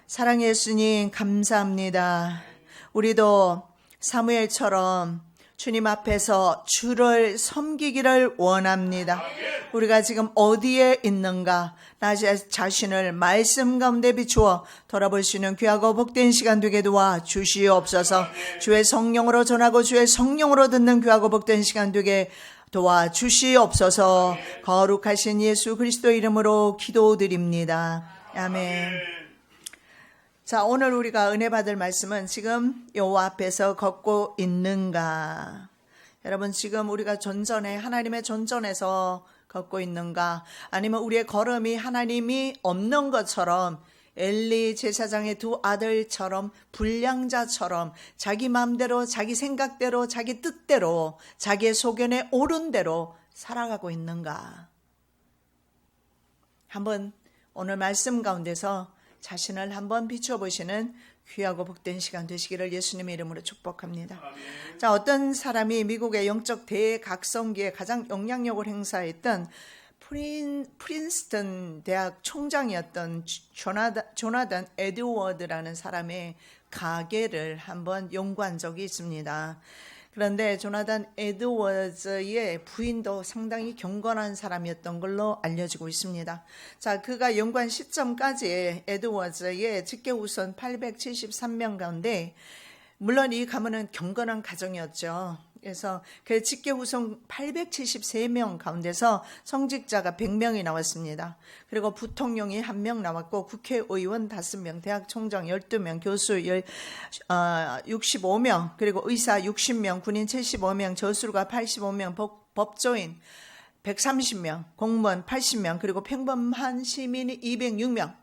사랑의 예수님 감사합니다. 우리도 사무엘처럼 주님 앞에서 주를 섬기기를 원합니다. 우리가 지금 어디에 있는가 나 자신을 말씀 가운데 비추어 돌아볼 수 있는 귀하고 복된 시간 되게 도와 주시옵소서. 주의 성령으로 전하고 주의 성령으로 듣는 귀하고 복된 시간 되게 도와 주시옵소서. 거룩하신 예수 그리스도 이름으로 기도드립니다. 아멘. 자, 오늘 우리가 은혜 받을 말씀은 지금 여호와 앞에서 걷고 있는가? 여러분, 지금 우리가 전전에 하나님의 전전에서 걷고 있는가? 아니면 우리의 걸음이 하나님이 없는 것처럼 엘리 제사장의 두 아들처럼 불량자처럼 자기 마음대로 자기 생각대로 자기 뜻대로 자기의 소견에 옳은 대로 살아가고 있는가? 한번 오늘 말씀 가운데서 자신을 한번 비춰보시는 귀하고 복된 시간 되시기를 예수님의 이름으로 축복합니다. 아멘. 자, 어떤 사람이 미국의 영적 대각성기에 가장 영향력을 행사했던 프린스턴 대학 총장이었던 조나단 에드워드라는 사람의 가계를 한번 연구한 적이 있습니다. 그런데 조나단 에드워즈의 부인도 상당히 경건한 사람이었던 걸로 알려지고 있습니다. 자, 그가 연구한 시점까지 에드워즈의 직계후손 873명 가운데 물론 이 가문은 경건한 가정이었죠. 그래서 그 직계후손 873명 가운데서 성직자가 100명이 나왔습니다. 그리고 부통령이 1명 나왔고 국회의원 5명, 대학총장 12명, 교수 65명, 그리고 의사 60명, 군인 75명, 저술가 85명, 법조인 130명, 공무원 80명, 그리고 평범한 시민이 206명.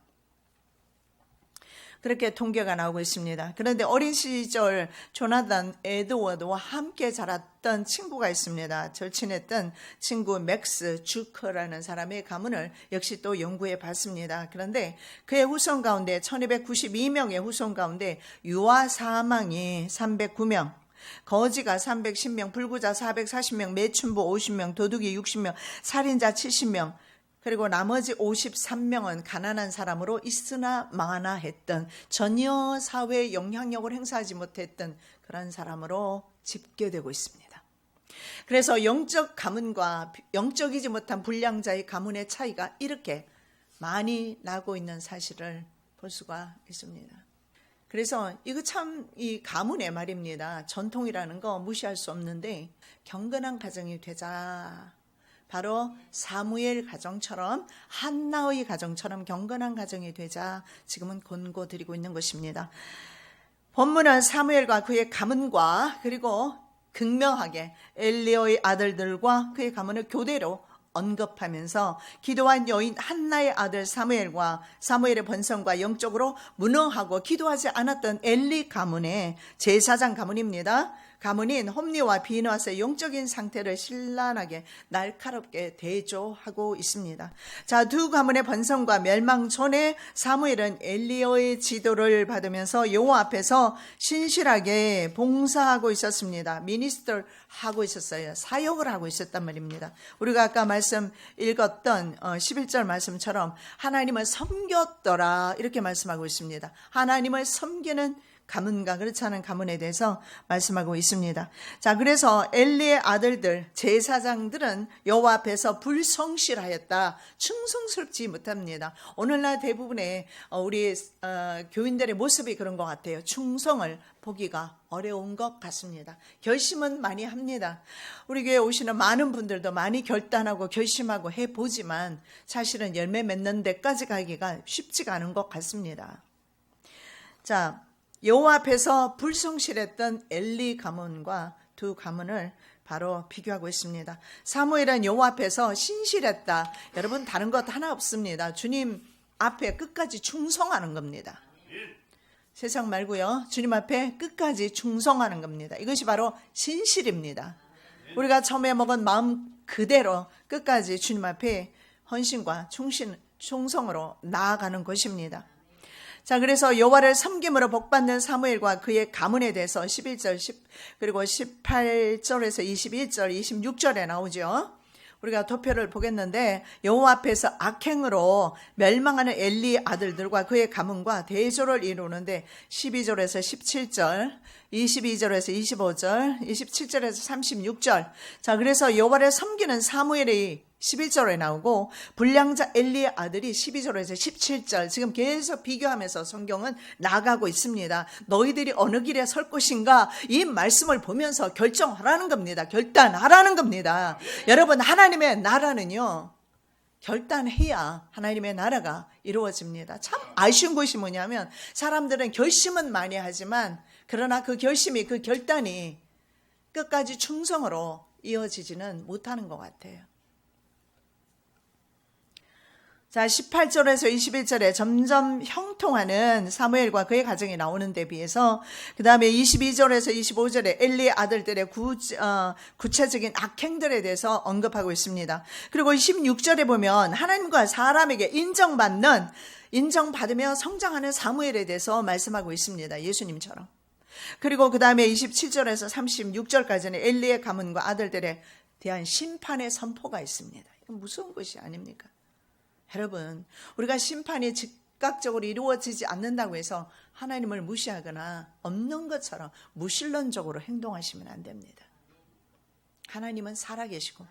그렇게 통계가 나오고 있습니다. 그런데 어린 시절 조나단 에드워드와 함께 자랐던 친구가 있습니다. 절친했던 친구 맥스 주커라는 사람의 가문을 역시 또 연구해 봤습니다. 그런데 그의 후손 가운데 1292명의 후손 가운데 유아 사망이 309명, 거지가 310명, 불구자 440명, 매춘부 50명, 도둑이 60명, 살인자 70명, 그리고 나머지 53명은 가난한 사람으로 있으나 마나 했던 전혀 사회에 영향력을 행사하지 못했던 그런 사람으로 집계되고 있습니다. 그래서 영적 가문과 영적이지 못한 불량자의 가문의 차이가 이렇게 많이 나고 있는 사실을 볼 수가 있습니다. 그래서 이거 참 이 가문의 말입니다. 전통이라는 거 무시할 수 없는데 경건한 가정이 되자. 바로 사무엘 가정처럼 한나의 가정처럼 경건한 가정이 되자 지금은 권고드리고 있는 것입니다. 본문은 사무엘과 그의 가문과 그리고 극명하게 엘리야의 아들들과 그의 가문을 교대로 언급하면서 기도한 여인 한나의 아들 사무엘과 사무엘의 번성과 영적으로 무능하고 기도하지 않았던 엘리 가문의 제사장 가문입니다. 가문인 홈리와 비느하스의 영적인 상태를 신랄하게 날카롭게 대조하고 있습니다. 자, 두 가문의 번성과 멸망 전에 사무엘은 엘리야의 지도를 받으면서 여호와 앞에서 신실하게 봉사하고 있었습니다. 미니스터를 하고 있었어요. 사역을 하고 있었단 말입니다. 우리가 아까 말씀 읽었던 11절 말씀처럼 하나님을 섬겼더라 이렇게 말씀하고 있습니다. 하나님을 섬기는 가문과 그렇지 않은 가문에 대해서 말씀하고 있습니다. 자, 그래서 엘리의 아들들 제사장들은 여호와 앞에서 불성실하였다. 충성스럽지 못합니다. 오늘날 대부분의 우리 교인들의 모습이 그런 것 같아요. 충성을 보기가 어려운 것 같습니다. 결심은 많이 합니다. 우리 교회에 오시는 많은 분들도 많이 결단하고 결심하고 해보지만 사실은 열매 맺는 데까지 가기가 쉽지가 않은 것 같습니다. 자, 여호와 앞에서 불성실했던 엘리 가문과 두 가문을 바로 비교하고 있습니다. 사무엘은 여호와 앞에서 신실했다. 여러분 다른 것 하나 없습니다. 주님 앞에 끝까지 충성하는 겁니다. 세상 말고요. 주님 앞에 끝까지 충성하는 겁니다. 이것이 바로 신실입니다. 우리가 처음에 먹은 마음 그대로 끝까지 주님 앞에 헌신과 충성으로 나아가는 것입니다. 자, 그래서 여호와를 섬김으로 복받는 사무엘과 그의 가문에 대해서 11절, 그리고 18절에서 21절, 26절에 나오죠. 우리가 도표를 보겠는데 여호와 앞에서 악행으로 멸망하는 엘리 아들들과 그의 가문과 대조를 이루는데 12절에서 17절, 22절에서 25절, 27절에서 36절. 자, 그래서 여호와를 섬기는 사무엘이 11절에 나오고 불량자 엘리의 아들이 12절에서 17절. 지금 계속 비교하면서 성경은 나가고 있습니다. 너희들이 어느 길에 설 것인가, 이 말씀을 보면서 결정하라는 겁니다. 결단하라는 겁니다. 여러분, 하나님의 나라는요, 결단해야 하나님의 나라가 이루어집니다. 참 아쉬운 것이 뭐냐면 사람들은 결심은 많이 하지만 그러나 그 결심이, 그 결단이 끝까지 충성으로 이어지지는 못하는 것 같아요. 자, 18절에서 21절에 점점 형통하는 사무엘과 그의 가정이 나오는 데 비해서 그 다음에 22절에서 25절에 엘리의 아들들의 구체적인 악행들에 대해서 언급하고 있습니다. 그리고 16절에 보면 하나님과 사람에게 인정받으며 성장하는 사무엘에 대해서 말씀하고 있습니다. 예수님처럼. 그리고 그 다음에 27절에서 36절까지는 엘리의 가문과 아들들에 대한 심판의 선포가 있습니다. 이건 무서운 것이 아닙니까? 여러분, 우리가 심판이 즉각적으로 이루어지지 않는다고 해서 하나님을 무시하거나 없는 것처럼 무신론적으로 행동하시면 안 됩니다. 하나님은 살아계시고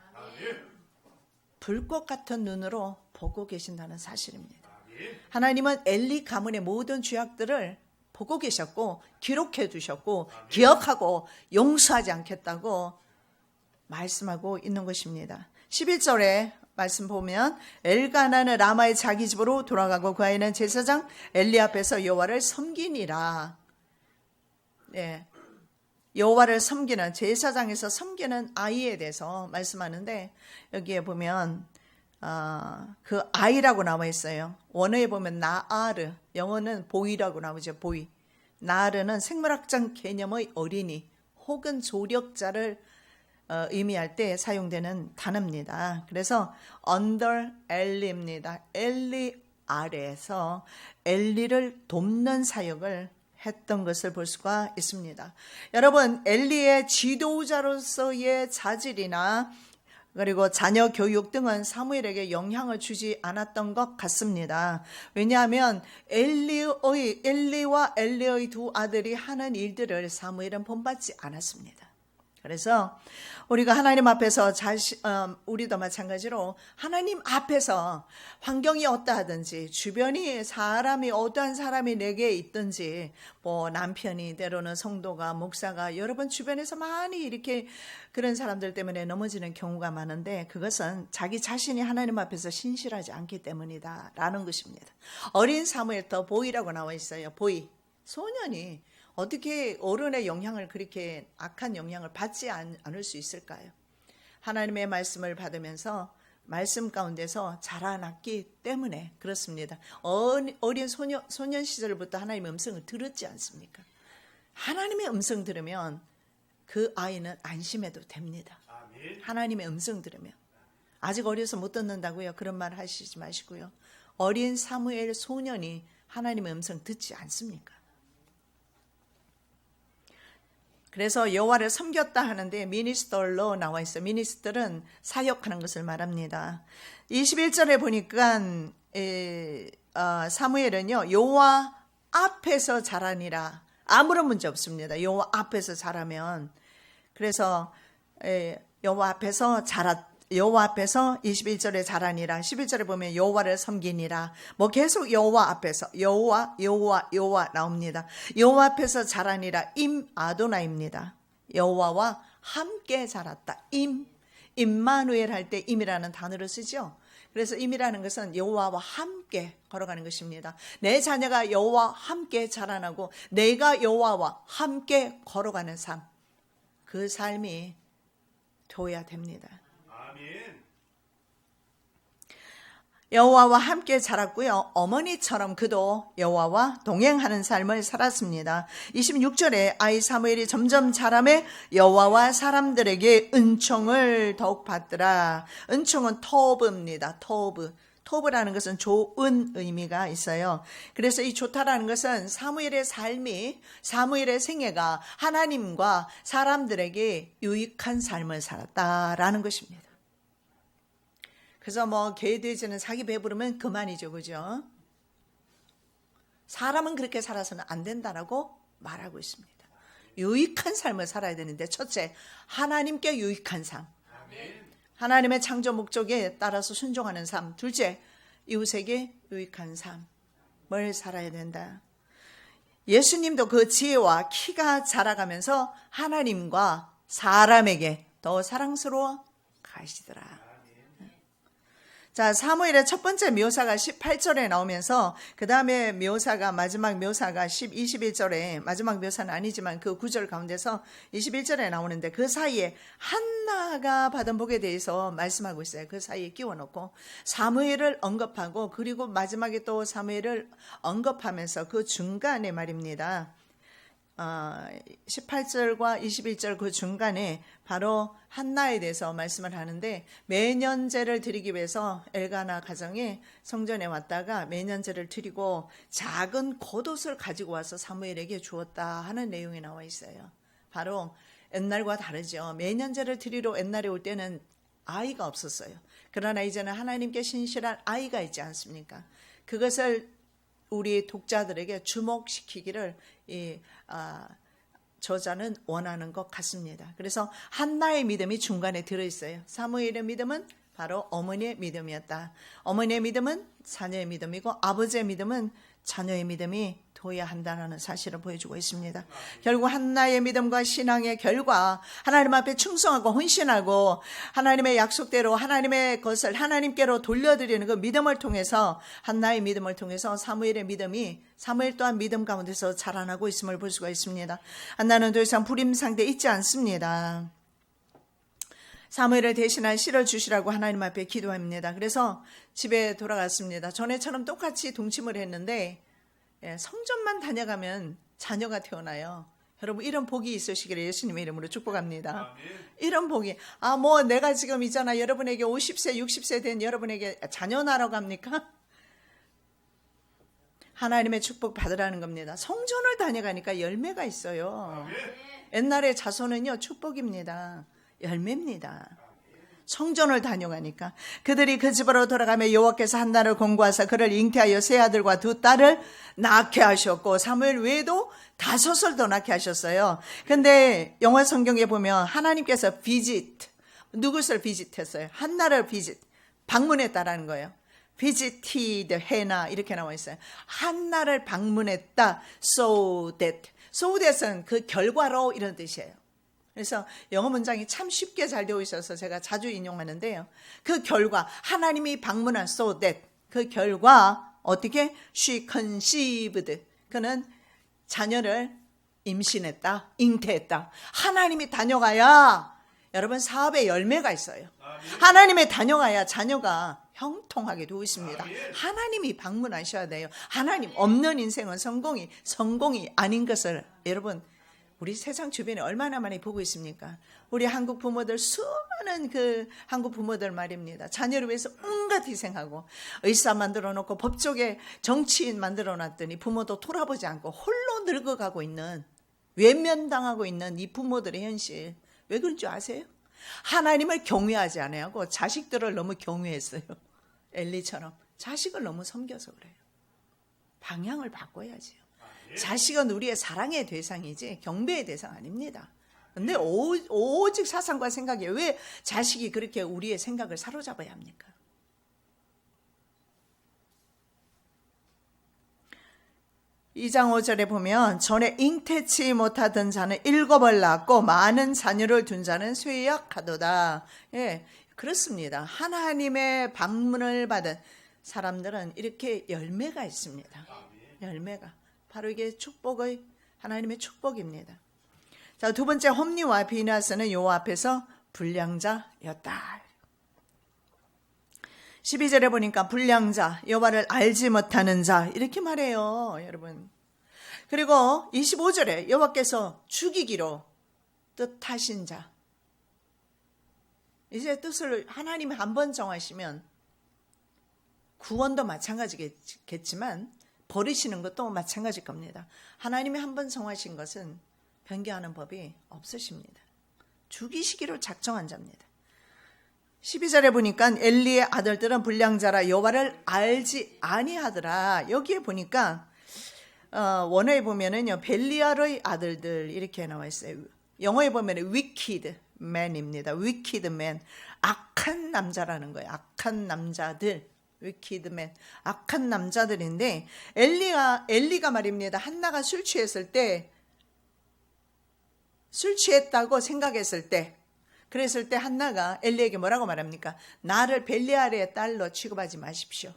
불꽃 같은 눈으로 보고 계신다는 사실입니다. 하나님은 엘리 가문의 모든 죄악들을 보고 계셨고 기록해 두셨고 기억하고 용서하지 않겠다고 말씀하고 있는 것입니다. 11절에 말씀 보면 엘가나는 라마의 자기 집으로 돌아가고 그 아이는 제사장 엘리 앞에서 여호와를 섬기니라. 네, 여호와를 섬기는, 제사장에서 섬기는 아이에 대해서 말씀하는데 여기에 보면 그 아이라고 나와 있어요. 원어에 보면 나아르, 영어는 보이라고 나오죠. 보이. 나아르는 생물학적 개념의 어린이 혹은 조력자를 의미할 때 사용되는 단어입니다. 그래서 under 엘리입니다. 엘리 아래에서 엘리를 돕는 사역을 했던 것을 볼 수가 있습니다. 여러분, 엘리의 지도자로서의 자질이나 그리고 자녀 교육 등은 사무엘에게 영향을 주지 않았던 것 같습니다. 왜냐하면 엘리와 엘리의 두 아들이 하는 일들을 사무엘은 본받지 않았습니다. 그래서 우리가 하나님 앞에서 우리도 마찬가지로 하나님 앞에서 환경이 어떠하든지 주변이 사람이 어떠한 사람이 내게 있든지 뭐 남편이 때로는 성도가 목사가 여러분 주변에서 많이 이렇게 그런 사람들 때문에 넘어지는 경우가 많은데 그것은 자기 자신이 하나님 앞에서 신실하지 않기 때문이다 라는 것입니다. 어린 사무엘 더 보이라고 나와 있어요. 보이. 소년이 어떻게 어른의 영향을 그렇게 악한 영향을 받지 않을 수 있을까요? 하나님의 말씀을 받으면서 말씀 가운데서 자라났기 때문에 그렇습니다. 어린 소년 시절부터 하나님의 음성을 들었지 않습니까? 하나님의 음성 들으면 그 아이는 안심해도 됩니다. 하나님의 음성 들으면. 아직 어려서 못 듣는다고요? 그런 말 하시지 마시고요. 어린 사무엘 소년이 하나님의 음성 듣지 않습니까? 그래서 여호와를 섬겼다 하는데 미니스터로 나와 있어요. 미니스터는 사역하는 것을 말합니다. 21절에 보니까 사무엘은요, 여호와 앞에서 자라니라. 아무런 문제 없습니다. 여호와 앞에서 자라면. 그래서 여호와 앞에서 21절에 자라니라. 11절에 보면 여호와를 섬기니라. 뭐 계속 여호와 앞에서 여호와 나옵니다. 여호와 앞에서 자라니라. 임 아도나입니다. 여호와와 함께 자랐다. 임마누엘 할 때 임이라는 단어를 쓰죠. 그래서 임이라는 것은 여호와와 함께 걸어가는 것입니다. 내 자녀가 여호와와 함께 자라나고 내가 여호와와 함께 걸어가는 삶, 그 삶이 되어야 됩니다. 여호와와 함께 자랐고요. 어머니처럼 그도 여호와와 동행하는 삶을 살았습니다. 26절에 아이 사무엘이 점점 자라매 여호와와 사람들에게 은총을 더욱 받더라. 은총은 토브입니다. 토브라는 것은 좋은 의미가 있어요. 그래서 이 좋다라는 것은 사무엘의 삶이, 사무엘의 생애가 하나님과 사람들에게 유익한 삶을 살았다라는 것입니다. 그래서 뭐 개 돼지는 자기 배부르면 그만이죠, 그죠? 사람은 그렇게 살아서는 안 된다라고 말하고 있습니다. 유익한 삶을 살아야 되는데, 첫째, 하나님께 유익한 삶, 하나님의 창조 목적에 따라서 순종하는 삶. 둘째, 이웃에게 유익한 삶을 살아야 된다. 예수님도 그 지혜와 키가 자라가면서 하나님과 사람에게 더 사랑스러워 가시더라. 자, 사무엘의 첫 번째 묘사가 18절에 나오면서 그 다음에 묘사가 마지막 묘사가 21절에 마지막 묘사는 아니지만 그 구절 가운데서 21절에 나오는데 그 사이에 한나가 받은 복에 대해서 말씀하고 있어요. 그 사이에 끼워놓고 사무엘을 언급하고 그리고 마지막에 또 사무엘을 언급하면서 그 중간에 말입니다. 18절과 21절 그 중간에 바로 한나에 대해서 말씀을 하는데, 매년제를 드리기 위해서 엘가나 가정에 성전에 왔다가 매년제를 드리고 작은 겉옷을 가지고 와서 사무엘에게 주었다 하는 내용이 나와 있어요. 바로 옛날과 다르죠. 매년제를 드리러 옛날에 올 때는 아이가 없었어요. 그러나 이제는 하나님께 신실한 아이가 있지 않습니까? 그것을 우리 독자들에게 주목시키기를 저자는 원하는 것 같습니다. 그래서 한나의 믿음이 중간에 들어있어요. 사무엘의 믿음은 바로 어머니의 믿음이었다. 어머니의 믿음은 자녀의 믿음이고 아버지의 믿음은 자녀의 믿음이 둬야 한다는 사실을 보여주고 있습니다. 결국 한나의 믿음과 신앙의 결과, 하나님 앞에 충성하고 헌신하고 하나님의 약속대로 하나님의 것을 하나님께로 돌려드리는 그 믿음을 통해서, 한나의 믿음을 통해서 사무엘의 믿음이, 사무엘 또한 믿음 가운데서 자라나고 있음을 볼 수가 있습니다. 한나는 더 이상 불임 상대에 있지 않습니다. 사무엘을 대신한 씨를 주시라고 하나님 앞에 기도합니다. 그래서 집에 돌아갔습니다. 전에처럼 똑같이 동침을 했는데 성전만 다녀가면 자녀가 태어나요. 여러분, 이런 복이 있으시기를 예수님의 이름으로 축복합니다. 이런 복이, 뭐 내가 지금 있잖아, 여러분에게 50세 60세 된 여러분에게 자녀 나러 갑니까? 하나님의 축복 받으라는 겁니다. 성전을 다녀가니까 열매가 있어요. 옛날에 자손은요 축복입니다. 열매입니다. 성전을 다녀가니까. 그들이 그 집으로 돌아가며 여호와께서 한나를 공고하사 그를 잉태하여 세 아들과 두 딸을 낳게 하셨고, 사무엘 외에도 5을 더 낳게 하셨어요. 근데 영어 성경에 보면 하나님께서 비짓, 누구를 비짓했어요? 한나를 비짓, 방문했다라는 거예요. visited 해나 이렇게 나와 있어요. 한나를 방문했다. so that은 그 결과로 이런 뜻이에요. 그래서 영어 문장이 참 쉽게 잘 되어 있어서 제가 자주 인용하는데요. 그 결과, 하나님이 방문한 so that, 그 결과 어떻게? she conceived, 그는 자녀를 임신했다, 잉태했다. 하나님이 다녀가야 여러분 사업에 열매가 있어요. 하나님의 다녀가야 자녀가 형통하게 되어 있습니다. 하나님이 방문하셔야 돼요. 하나님 없는 인생은 성공이 아닌 것을 여러분, 우리 세상 주변에 얼마나 많이 보고 있습니까? 우리 한국 부모들, 수많은 그 한국 부모들 말입니다. 자녀를 위해서 온갖 희생하고 의사 만들어 놓고 법조계 정치인 만들어 놨더니 부모도 돌아보지 않고 홀로 늙어가고 있는, 외면당하고 있는 이 부모들의 현실. 왜 그런 줄 아세요? 하나님을 경외하지 않아요. 자식들을 너무 경외했어요. 엘리처럼 자식을 너무 섬겨서 그래요. 방향을 바꿔야지요. 자식은 우리의 사랑의 대상이지 경배의 대상 아닙니다. 근데 오직 사상과 생각에 왜 자식이 그렇게 우리의 생각을 사로잡아야 합니까? 이 장 5절에 보면 전에 잉태치 못하던 자는 7을 낳고 많은 자녀를 둔 자는 쇠약하도다. 예, 그렇습니다. 하나님의 방문을 받은 사람들은 이렇게 열매가 있습니다. 열매가. 바로 이게 하나님의 축복입니다. 자, 두 번째, 홈리와 비나스는 여호와 앞에서 불량자였다. 12절에 보니까 불량자, 여호와를 알지 못하는 자, 이렇게 말해요, 여러분. 그리고 25절에 여호와께서 죽이기로 뜻하신 자. 이제 뜻을 하나님이 한번 정하시면 구원도 마찬가지겠지만 버리시는 것도 마찬가지일 겁니다. 하나님이 한번 정하신 것은 변경하는 법이 없으십니다. 죽이시기로 작정한 자입니다. 12절에 보니까 엘리의 아들들은 불량자라 여호와를 알지 아니하더라. 여기에 보니까 원어에 보면은요 벨리알의 아들들 이렇게 나와 있어요. 영어에 보면은 wicked man입니다. wicked man, 악한 남자라는 거예요. 악한 남자들, wicked man, 악한 남자들인데 엘리가 말입니다. 한나가 술 취했다고 생각했을 때, 그랬을 때 한나가 엘리에게 뭐라고 말합니까? 나를 벨리알의 딸로 취급하지 마십시오.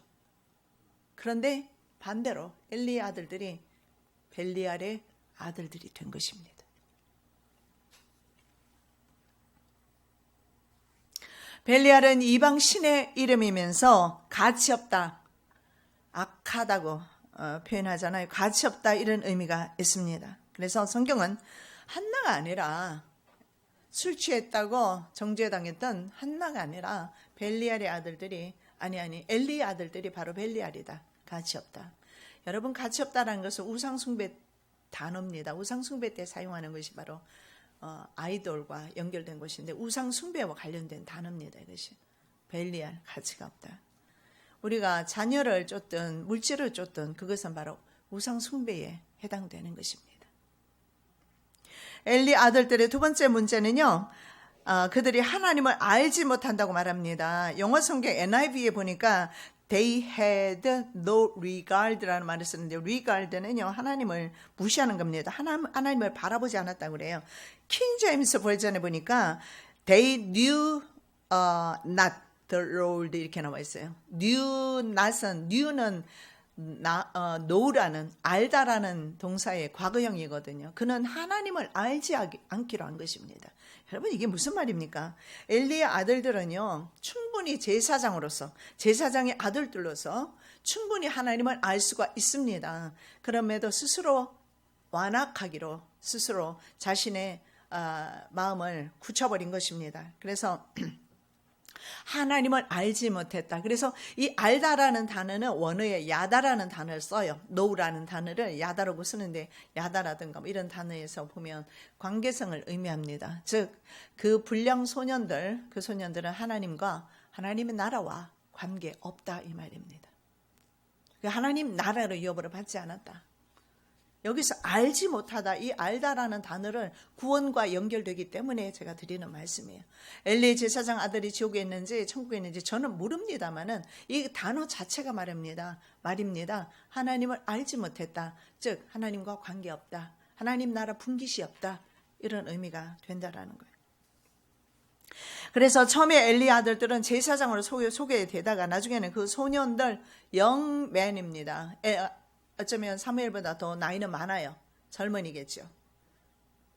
그런데 반대로 엘리의 아들들이 벨리알의 아들들이 된 것입니다. 벨리알은 이방 신의 이름이면서 가치 없다, 악하다고 표현하잖아요. 가치 없다 이런 의미가 있습니다. 그래서 성경은 한나가 아니라 술 취했다고 정죄당했던 한나가 아니라 벨리알의 아들들이 아니 엘리의 아들들이 바로 벨리알이다. 가치 없다. 여러분 가치 없다라는 것은 우상숭배 단어입니다. 우상숭배 때 사용하는 것이 바로 아이돌과 연결된 것인데 우상숭배와 관련된 단어입니다. 이것이 벨리알, 가치가 없다. 우리가 자녀를 쫓든 물질을 쫓든 그것은 바로 우상숭배에 해당되는 것입니다. 엘리 아들들의 두 번째 문제는요, 그들이 하나님을 알지 못한다고 말합니다. 영어 성경 NIV에 보니까 they had no regard라는 말을 쓰는데 regard는요 하나님을 무시하는 겁니다. 하나님을 바라보지 않았다고 그래요. 킹 제임스 버전에 보니까 they knew not the Lord 이렇게 나와 있어요. knew not은 knew는 know라는 알다라는 동사의 과거형이거든요. 그는 하나님을 알지 않기로 한 것입니다. 여러분 이게 무슨 말입니까? 엘리의 아들들은요 충분히 제사장으로서 제사장의 아들들로서 충분히 하나님을 알 수가 있습니다. 그럼에도 스스로 완악하기로 스스로 자신의 마음을 굳혀버린 것입니다. 그래서 하나님을 알지 못했다. 그래서 이 알다라는 단어는 원어에 야다라는 단어를 써요. know라는 단어를 야다라고 쓰는데 야다라든가 뭐 이런 단어에서 보면 관계성을 의미합니다. 즉 그 불량 소년들, 그 소년들은 하나님과 하나님의 나라와 관계 없다 이 말입니다. 하나님 나라로 여부를 받지 않았다. 여기서 알지 못하다, 이 알다라는 단어를 구원과 연결되기 때문에 제가 드리는 말씀이에요. 엘리 제사장 아들이 지옥에 있는지 천국에 있는지 저는 모릅니다만은 이 단어 자체가 말입니다. 하나님을 알지 못했다. 즉 하나님과 관계없다. 하나님 나라 분깃이 없다. 이런 의미가 된다라는 거예요. 그래서 처음에 엘리 아들들은 제사장으로 소개되다가 나중에는 그 소년들 영맨입니다. 어쩌면 사무엘보다 더 나이는 많아요. 젊은이겠죠.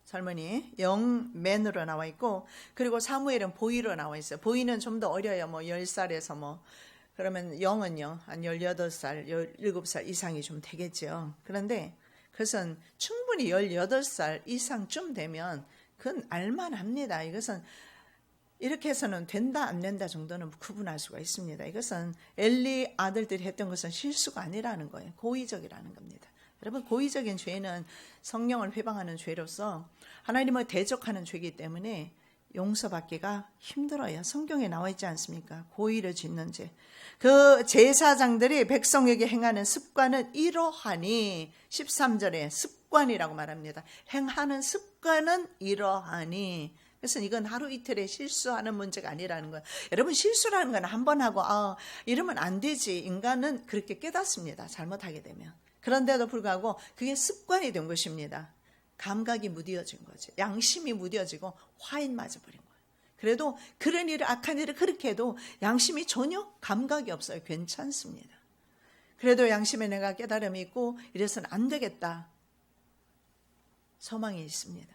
젊은이 영맨으로 나와 있고, 그리고 사무엘은 보이로 나와 있어요. 보이는 좀 더 어려요. 10살에서 그러면 영은요 한 18살, 17살 이상이 좀 되겠죠. 그런데 그것은 충분히 18살 이상쯤 되면 그건 알만합니다. 이것은 이렇게 해서는 된다 안 된다 정도는 구분할 수가 있습니다. 이것은 엘리 아들들이 했던 것은 실수가 아니라는 거예요. 고의적이라는 겁니다. 여러분 고의적인 죄는 성령을 회방하는 죄로서 하나님을 대적하는 죄이기 때문에 용서받기가 힘들어요. 성경에 나와 있지 않습니까? 고의를 짓는 죄. 그 제사장들이 백성에게 행하는 습관은 이러하니 13절에 습관이라고 말합니다. 행하는 습관은 이러하니. 그래서 이건 하루 이틀에 실수하는 문제가 아니라는 거예요. 여러분 실수라는 건 한 번 하고 이러면 안 되지. 인간은 그렇게 깨닫습니다. 잘못하게 되면. 그런데도 불구하고 그게 습관이 된 것입니다. 감각이 무뎌진 거죠. 양심이 무뎌지고 화인 맞아버린 거예요. 그래도 그런 일을 악한 일을 그렇게 해도 양심이 전혀 감각이 없어요. 괜찮습니다. 그래도 양심에 내가 깨달음이 있고 이래서는 안 되겠다. 소망이 있습니다.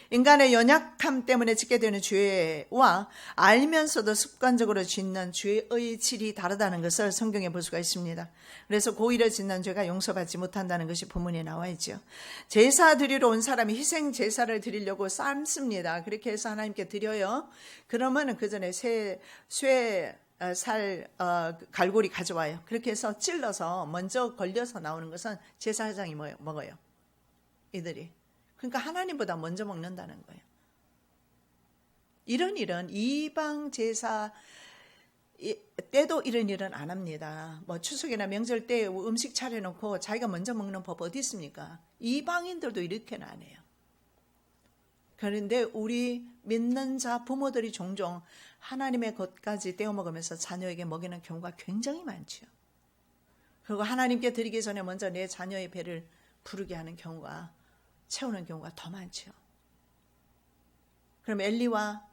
인간의 연약함 때문에 짓게 되는 죄와 알면서도 습관적으로 짓는 죄의 질이 다르다는 것을 성경에 볼 수가 있습니다. 그래서 고의를 짓는 죄가 용서받지 못한다는 것이 본문에 나와 있죠. 제사 드리러 온 사람이 희생 제사를 드리려고 삶습니다. 그렇게 해서 하나님께 드려요. 그러면 그 전에 살 갈고리 가져와요. 그렇게 해서 찔러서 먼저 걸려서 나오는 것은 제사장이 먹어요. 이들이. 그러니까 하나님보다 먼저 먹는다는 거예요. 이런 일은 이방 제사 때도 이런 일은 안 합니다. 뭐 추석이나 명절 때 음식 차려놓고 자기가 먼저 먹는 법 어디 있습니까? 이방인들도 이렇게는 안 해요. 그런데 우리 믿는 자 부모들이 종종 하나님의 것까지 떼어 먹으면서 자녀에게 먹이는 경우가 굉장히 많죠. 그리고 하나님께 드리기 전에 먼저 내 자녀의 배를 부르게 하는 경우가, 채우는 경우가 더 많죠. 그럼 엘리와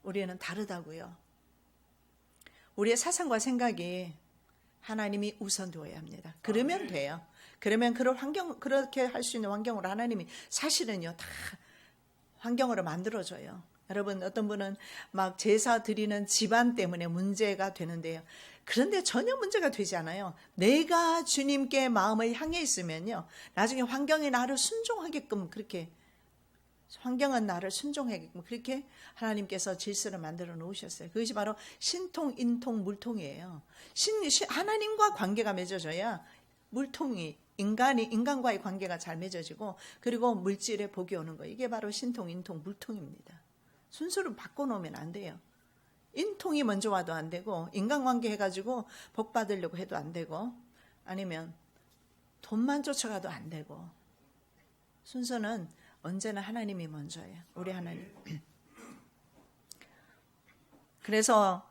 우리는 다르다고요. 우리의 사상과 생각이 하나님이 우선되어야 합니다. 그러면 돼요. 그러면 그렇게 할 수 있는 환경으로 하나님이 사실은요, 다 환경으로 만들어줘요. 여러분, 어떤 분은 막 제사 드리는 집안 때문에 문제가 되는데요. 그런데 전혀 문제가 되지 않아요. 내가 주님께 마음을 향해 있으면요, 나중에 환경이 나를 순종하게끔, 그렇게 환경은 나를 순종하게끔 그렇게 하나님께서 질서를 만들어 놓으셨어요. 그것이 바로 신통, 인통, 물통이에요. 하나님과 관계가 맺어져야 물통이, 인간과의 관계가 잘 맺어지고, 그리고 물질에 복이 오는 거예요. 이게 바로 신통, 인통, 물통입니다. 순서를 바꿔놓으면 안 돼요. 인통이 먼저 와도 안 되고, 인간관계 해가지고 복 받으려고 해도 안 되고, 아니면 돈만 쫓아가도 안 되고, 순서는 언제나 하나님이 먼저예요. 우리 하나님. 그래서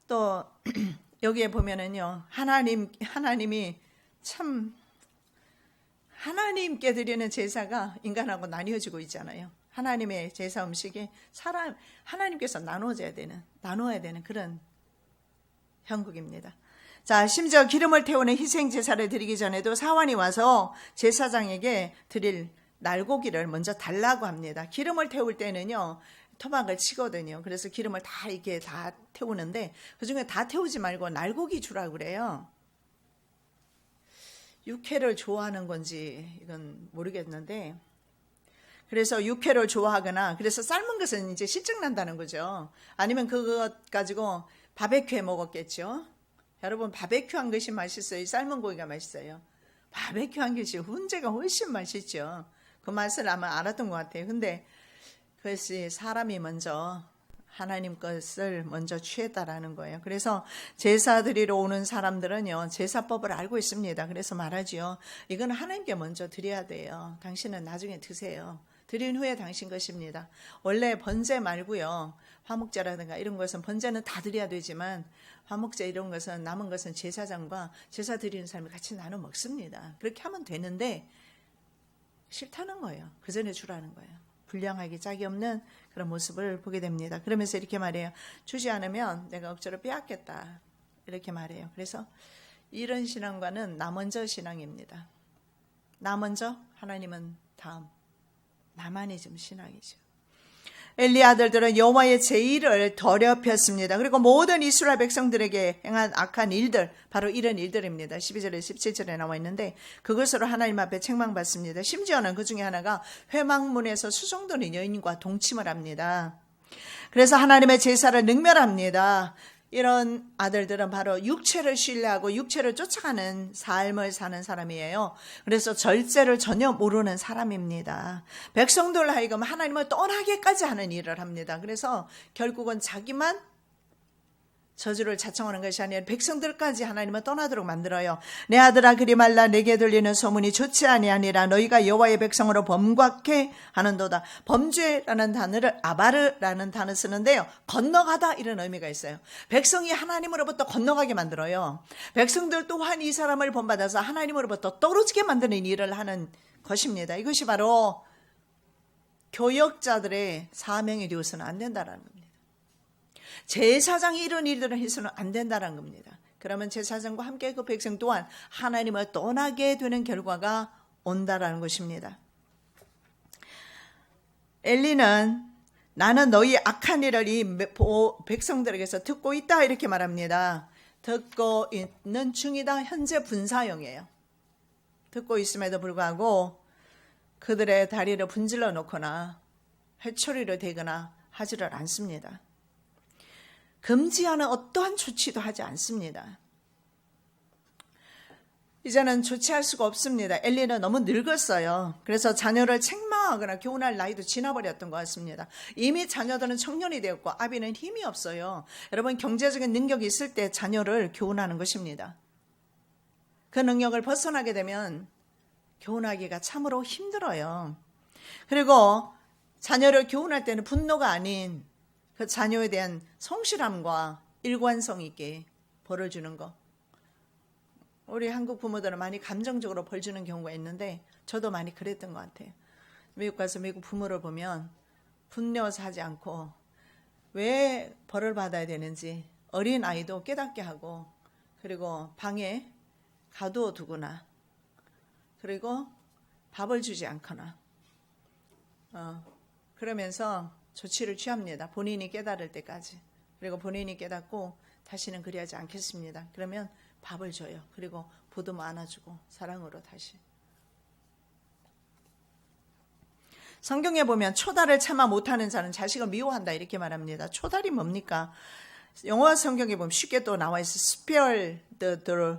또 여기에 보면은요, 하나님이 참, 하나님께 드리는 제사가 인간하고 나뉘어지고 있잖아요. 하나님의 제사 음식이 하나님께서 나눠야 되는 그런 형국입니다. 자, 심지어 기름을 태우는 희생 제사를 드리기 전에도 사환이 와서 제사장에게 드릴 날고기를 먼저 달라고 합니다. 기름을 태울 때는요, 토막을 치거든요. 그래서 기름을 다 이렇게 다 태우는데, 그 중에 다 태우지 말고 날고기 주라고 그래요. 육회를 좋아하는 건지 이건 모르겠는데, 그래서 육회를 좋아하거나, 그래서 삶은 것은 이제 실증 난다는 거죠. 아니면 그것 가지고 바베큐 해 먹었겠죠. 여러분, 바베큐 한 것이 맛있어요? 삶은 고기가 맛있어요? 바베큐 한 것이 훈제가 훨씬 맛있죠. 그 맛을 아마 알았던 것 같아요. 근데 그것이 사람이 먼저 하나님 것을 먼저 취했다라는 거예요. 그래서 제사 드리러 오는 사람들은요, 제사법을 알고 있습니다. 그래서 말하지요. 이건 하나님께 먼저 드려야 돼요. 당신은 나중에 드세요. 드린 후에 당신 것입니다. 원래 번제 말고요, 화목제라든가 이런 것은, 번제는 다 드려야 되지만 화목제 이런 것은, 남은 것은 제사장과 제사 드리는 사람이 같이 나눠 먹습니다. 그렇게 하면 되는데 싫다는 거예요. 그 전에 주라는 거예요. 불량하기 짝이 없는 그런 모습을 보게 됩니다. 그러면서 이렇게 말해요. 주지 않으면 내가 억지로 빼앗겠다, 이렇게 말해요. 그래서 이런 신앙과는 나 먼저 신앙입니다. 나 먼저, 하나님은 다음. 나만이 좀 신앙이죠. 엘리 아들들은 여호와의 제의를 더럽혔습니다. 그리고 모든 이스라엘 백성들에게 행한 악한 일들, 바로 이런 일들입니다. 12절에 17절에 나와 있는데, 그것으로 하나님 앞에 책망받습니다. 심지어는 그 중에 하나가 회막문에서 수종드는 여인과 동침을 합니다. 그래서 하나님의 제사를 능멸합니다. 이런 아들들은 바로 육체를 신뢰하고 육체를 쫓아가는 삶을 사는 사람이에요. 그래서 절제를 전혀 모르는 사람입니다. 백성들 하여금 하나님을 떠나게까지 하는 일을 합니다. 그래서 결국은 자기만 저주를 자청하는 것이 아니라 백성들까지 하나님을 떠나도록 만들어요. 내 아들아 그리 말라. 내게 들리는 소문이 좋지 아니하니라. 너희가 여호와의 백성으로 범죄케 하는도다. 범죄라는 단어를 아바르라는 단어 쓰는데요, 건너가다 이런 의미가 있어요. 백성이 하나님으로부터 건너가게 만들어요. 백성들 또한 이 사람을 본받아서 하나님으로부터 떨어지게 만드는 일을 하는 것입니다. 이것이 바로 교역자들의 사명이 되어서는 안 된다라는 겁니다. 제사장이 이런 일들을 해서는 안 된다는 겁니다. 그러면 제사장과 함께 그 백성 또한 하나님을 떠나게 되는 결과가 온다라는 것입니다. 엘리는 나는 너희 악한 일을 이 백성들에게서 듣고 있다, 이렇게 말합니다. 듣고 있는 중이다. 현재 분사형이에요. 듣고 있음에도 불구하고 그들의 다리를 분질러 놓거나 회초리를 대거나 하지를 않습니다. 금지하는 어떠한 조치도 하지 않습니다. 이제는 조치할 수가 없습니다. 엘리는 너무 늙었어요. 그래서 자녀를 책망하거나 교훈할 나이도 지나버렸던 것 같습니다. 이미 자녀들은 청년이 되었고 아비는 힘이 없어요. 여러분, 경제적인 능력이 있을 때 자녀를 교훈하는 것입니다. 그 능력을 벗어나게 되면 교훈하기가 참으로 힘들어요. 그리고 자녀를 교훈할 때는 분노가 아닌 그 자녀에 대한 성실함과 일관성 있게 벌을 주는 것. 우리 한국 부모들은 많이 감정적으로 벌 주는 경우가 있는데 저도 많이 그랬던 것 같아요. 미국 가서 미국 부모를 보면 분노해서 하지 않고 왜 벌을 받아야 되는지 어린 아이도 깨닫게 하고, 그리고 방에 가두어 두거나, 그리고 밥을 주지 않거나 그러면서 조치를 취합니다. 본인이 깨달을 때까지. 그리고 본인이 깨닫고 다시는 그리하지 않겠습니다. 그러면 밥을 줘요. 그리고 보듬어 안아주고 사랑으로 다시. 성경에 보면 초달을 참아 못하는 자는 자식을 미워한다 이렇게 말합니다. 초달이 뭡니까? 영어 성경에 보면 쉽게 또 나와 있어요. Spare the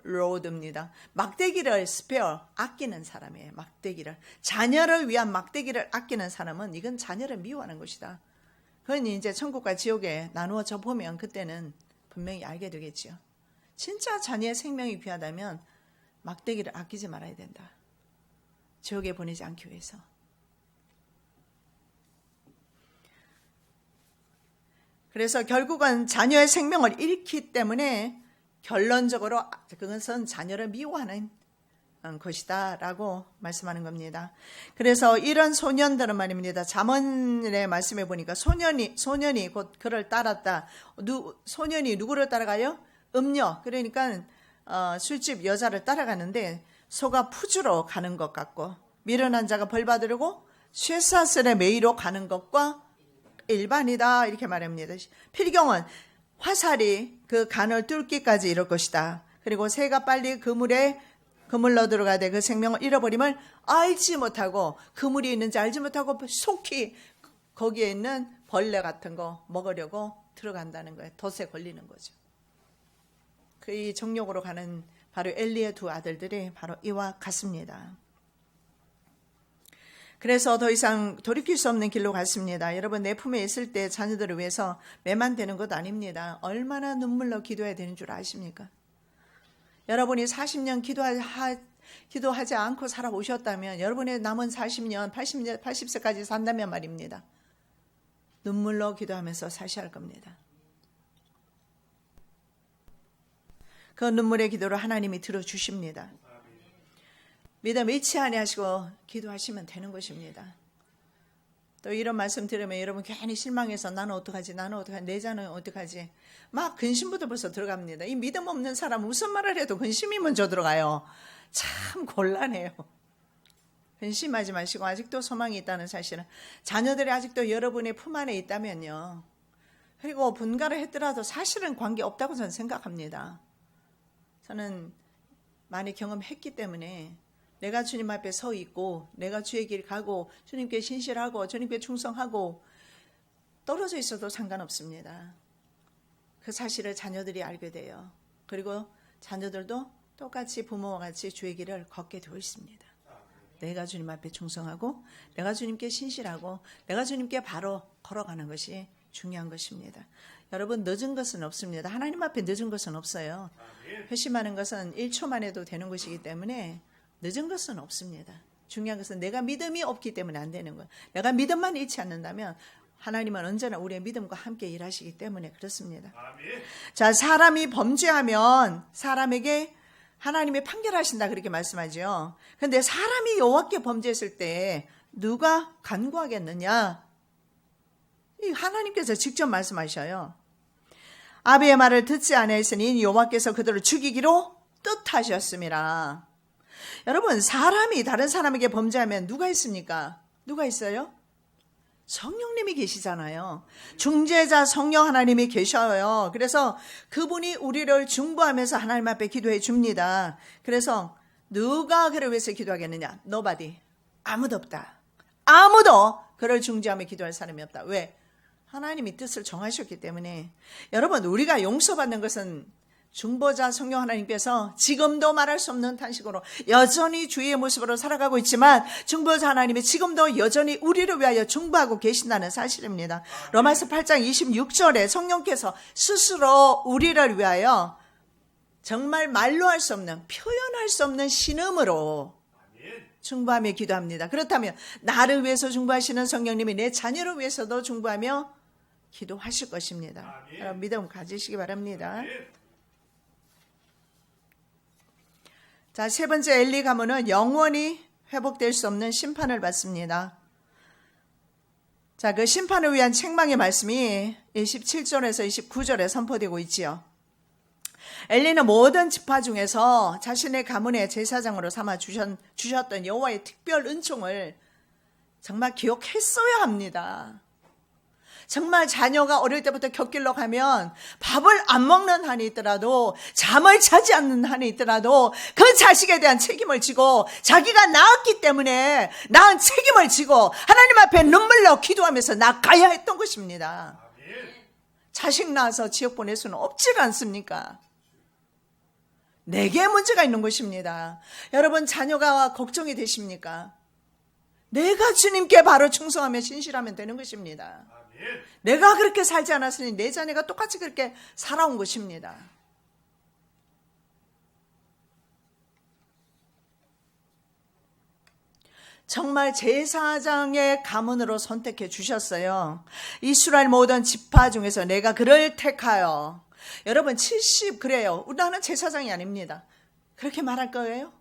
road입니다. 막대기를 spare, 아끼는 사람이에요. 막대기를. 자녀를 위한 막대기를 아끼는 사람은 이건 자녀를 미워하는 것이다. 그건 이제 천국과 지옥에 나누어져 보면 그때는 분명히 알게 되겠지요. 진짜 자녀의 생명이 귀하다면 막대기를 아끼지 말아야 된다. 지옥에 보내지 않기 위해서. 그래서 결국은 자녀의 생명을 잃기 때문에 결론적으로 그것은 자녀를 미워하는 것이다 라고 말씀하는 겁니다. 그래서 이런 소년들은 말입니다. 잠언의 말씀에 보니까 소년이 곧 그를 따랐다. 소년이 누구를 따라가요? 음녀, 그러니까 술집 여자를 따라가는데 소가 푸주로 가는 것 같고, 미련한 자가 벌 받으려고 쇠사슬의 매이로 가는 것과 일반이다 이렇게 말합니다. 필경은 화살이 그 간을 뚫기까지 이럴 것이다. 그리고 새가 빨리 그물로 들어가되 그 생명을 잃어버림을 알지 못하고, 그물이 있는지 알지 못하고 속히 거기에 있는 벌레 같은 거 먹으려고 들어간다는 거예요. 덫에 걸리는 거죠. 그 정욕으로 가는 바로 엘리의 두 아들들이 바로 이와 같습니다. 그래서 더 이상 돌이킬 수 없는 길로 갔습니다. 여러분, 내 품에 있을 때 자녀들을 위해서 매만 되는 것 아닙니다. 얼마나 눈물로 기도해야 되는 줄 아십니까? 여러분이 40년 기도하지 않고 살아오셨다면, 여러분의 남은 40년, 80세까지 산다면 말입니다. 눈물로 기도하면서 사셔야 할 겁니다. 그 눈물의 기도를 하나님이 들어주십니다. 믿음 잃지 아니하시고 기도하시면 되는 것입니다. 또 이런 말씀 들으면 여러분 괜히 실망해서 나는 어떡하지, 내 자는 어떡하지, 막 근심부터 벌써 들어갑니다. 이 믿음 없는 사람 무슨 말을 해도 근심이 먼저 들어가요. 참 곤란해요. 근심하지 마시고, 아직도 소망이 있다는 사실은, 자녀들이 아직도 여러분의 품 안에 있다면요, 그리고 분가를 했더라도 사실은 관계없다고 저는 생각합니다. 저는 많이 경험했기 때문에 내가 주님 앞에 서 있고, 내가 주의 길 가고, 주님께 신실하고, 주님께 충성하고 떨어져 있어도 상관없습니다. 그 사실을 자녀들이 알게 돼요. 그리고 자녀들도 똑같이 부모와 같이 주의 길을 걷게 되어 있습니다. 내가 주님 앞에 충성하고, 내가 주님께 신실하고, 내가 주님께 바로 걸어가는 것이 중요한 것입니다. 여러분, 늦은 것은 없습니다. 하나님 앞에 늦은 것은 없어요. 회심하는 것은 1초만 해도 되는 것이기 때문에 늦은 것은 없습니다. 중요한 것은 내가 믿음이 없기 때문에 안 되는 거예요. 내가 믿음만 잃지 않는다면 하나님은 언제나 우리의 믿음과 함께 일하시기 때문에 그렇습니다. 자, 사람이 범죄하면 사람에게 하나님이 판결하신다 그렇게 말씀하죠. 그런데 사람이 여호와께 범죄했을 때 누가 간구하겠느냐? 하나님께서 직접 말씀하셔요. 아비의 말을 듣지 아니하였으니 여호와께서 그들을 죽이기로 뜻하셨음이라. 여러분, 사람이 다른 사람에게 범죄하면 누가 있습니까? 누가 있어요? 성령님이 계시잖아요. 중재자 성령 하나님이 계셔요. 그래서 그분이 우리를 중보하면서 하나님 앞에 기도해 줍니다. 그래서 누가 그를 위해서 기도하겠느냐? Nobody. 아무도 없다. 아무도 그를 중재하며 기도할 사람이 없다. 왜? 하나님이 뜻을 정하셨기 때문에. 여러분, 우리가 용서받는 것은 중보자 성령 하나님께서 지금도 말할 수 없는 탄식으로 여전히 주의 모습으로 살아가고 있지만 중보자 하나님이 지금도 여전히 우리를 위하여 중보하고 계신다는 사실입니다. 로마서 8장 26절에 성령께서 스스로 우리를 위하여 정말 말로 할 수 없는, 표현할 수 없는 신음으로 중보하며 기도합니다. 그렇다면 나를 위해서 중보하시는 성령님이 내 자녀를 위해서도 중보하며 기도하실 것입니다. 여러분 믿음 가지시기 바랍니다. 자, 세 번째 엘리 가문은 영원히 회복될 수 없는 심판을 받습니다. 자, 그 심판을 위한 책망의 말씀이 27절에서 29절에 선포되고 있지요. 엘리는 모든 지파 중에서 자신의 가문의 제사장으로 삼아 주셨던 여호와의 특별 은총을 정말 기억했어야 합니다. 정말 자녀가 어릴 때부터 곁길로 가면 밥을 안 먹는 한이 있더라도, 잠을 자지 않는 한이 있더라도 그 자식에 대한 책임을 지고, 자기가 낳았기 때문에 낳은 책임을 지고 하나님 앞에 눈물로 기도하면서 나가야 했던 것입니다. 자식 낳아서 지옥 보낼 수는 없지 않습니까? 내게 문제가 있는 것입니다. 여러분, 자녀가 걱정이 되십니까? 내가 주님께 바로 충성하며 신실하면 되는 것입니다. 내가 그렇게 살지 않았으니 내 자녀가 똑같이 그렇게 살아온 것입니다. 정말 제사장의 가문으로 선택해 주셨어요. 이스라엘 모든 지파 중에서 내가 그를 택하여. 여러분 70 그래요. 나는 제사장이 아닙니다. 그렇게 말할 거예요?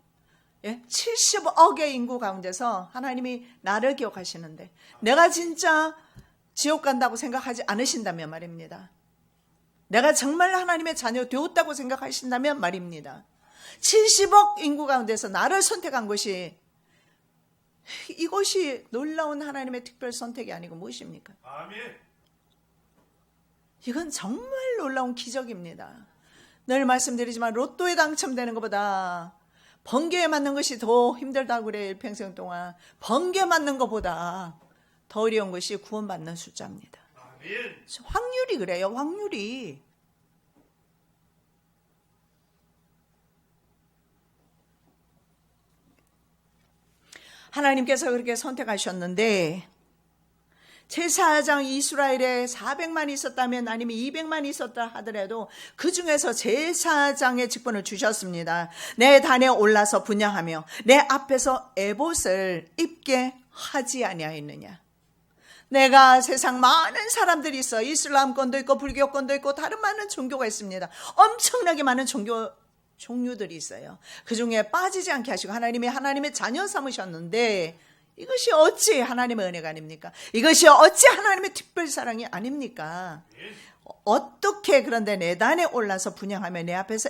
70억의 인구 가운데서 하나님이 나를 기억하시는데 내가 진짜 지옥 간다고 생각하지 않으신다면 말입니다. 내가 정말 하나님의 자녀 되었다고 생각하신다면 말입니다. 70억 인구 가운데서 나를 선택한 것이, 이것이 놀라운 하나님의 특별 선택이 아니고 무엇입니까? 아멘. 이건 정말 놀라운 기적입니다. 늘 말씀드리지만 로또에 당첨되는 것보다 번개에 맞는 것이 더 힘들다고 그래요. 일평생 동안. 번개 맞는 것보다 더 어려운 것이 구원받는 숫자입니다. 아멘. 확률이 그래요. 확률이. 하나님께서 그렇게 선택하셨는데 제사장 이스라엘에 400만 있었다면 아니면 200만 있었다 하더라도 그 중에서 제사장의 직분을 주셨습니다. 내 단에 올라서 분향하며 내 앞에서 에봇을 입게 하지 아니하였느냐. 내가 세상 많은 사람들이 있어. 이슬람권도 있고 불교권도 있고 다른 많은 종교가 있습니다. 엄청나게 많은 종류들이 있어요. 그 중에 빠지지 않게 하시고 하나님의 자녀 삼으셨는데 이것이 어찌 하나님의 은혜가 아닙니까? 이것이 어찌 하나님의 특별 사랑이 아닙니까? 어떻게 그런데 내 단에 올라서 분향하며 내 앞에서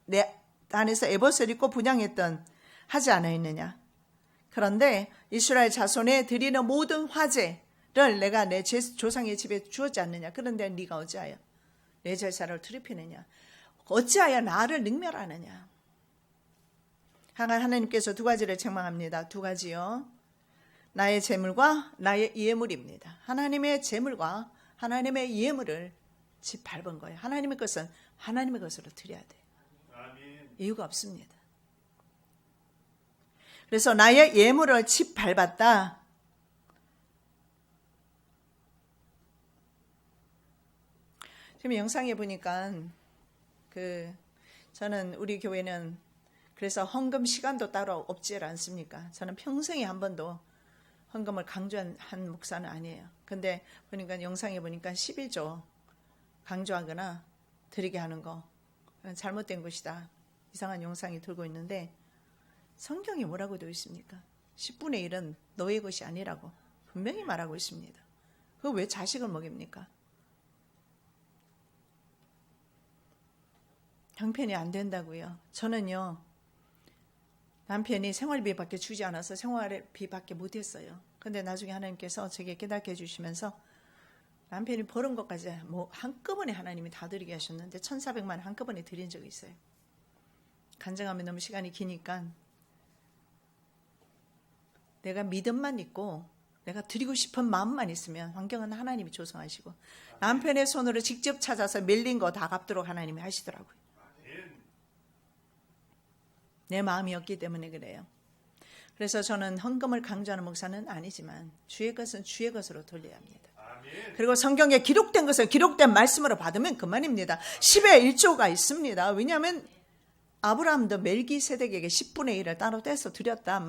내 단에서 에봇을 입고 분향했던 하지 않았느냐? 그런데 이스라엘 자손에 드리는 모든 화제를 내가 내 조상의 집에 주었지 않느냐? 그런데 네가 어찌하여 내 제사를 더럽히느냐? 어찌하여 나를 능멸하느냐? 하나님께서 두 가지를 책망합니다. 두 가지요. 나의 재물과 나의 예물입니다. 하나님의 재물과 하나님의 예물을 짓밟은 거예요. 하나님의 것은 하나님의 것으로 드려야 돼요. 이유가 없습니다. 그래서 나의 예물을 짓밟았다. 지금 영상에 보니까 저는 우리 교회는 그래서 헌금 시간도 따로 없지 않습니까? 저는 평생에 한 번도 헌금을 강조한 목사는 아니에요. 근데 보니까 영상에 보니까 11조 강조하거나 드리게 하는 거 잘못된 것이다. 이상한 영상이 돌고 있는데 성경이 뭐라고 되어 있습니까? 10분의 1은 너의 것이 아니라고 분명히 말하고 있습니다. 그거 왜 자식을 먹입니까? 형편이 안 된다고요. 저는요. 남편이 생활비밖에 주지 않아서 생활비밖에 못했어요. 근데 나중에 하나님께서 제게 깨닫게 해주시면서 남편이 버는 것까지 한꺼번에 하나님이 다 드리게 하셨는데 1,400만 한꺼번에 드린 적이 있어요. 간증하면 너무 시간이 기니까 내가 믿음만 있고 내가 드리고 싶은 마음만 있으면 환경은 하나님이 조성하시고 남편의 손으로 직접 찾아서 밀린 거 다 갚도록 하나님이 하시더라고요. 내 마음이었기 때문에 그래요. 그래서 저는 헌금을 강조하는 목사는 아니지만 주의 것은 주의 것으로 돌려야 합니다. 그리고 성경에 기록된 것을 기록된 말씀으로 받으면 그만입니다. 10의 1조가 있습니다. 왜냐하면 아브라함도 멜기세덱에게 10분의 1을 따로 떼서 드렸다.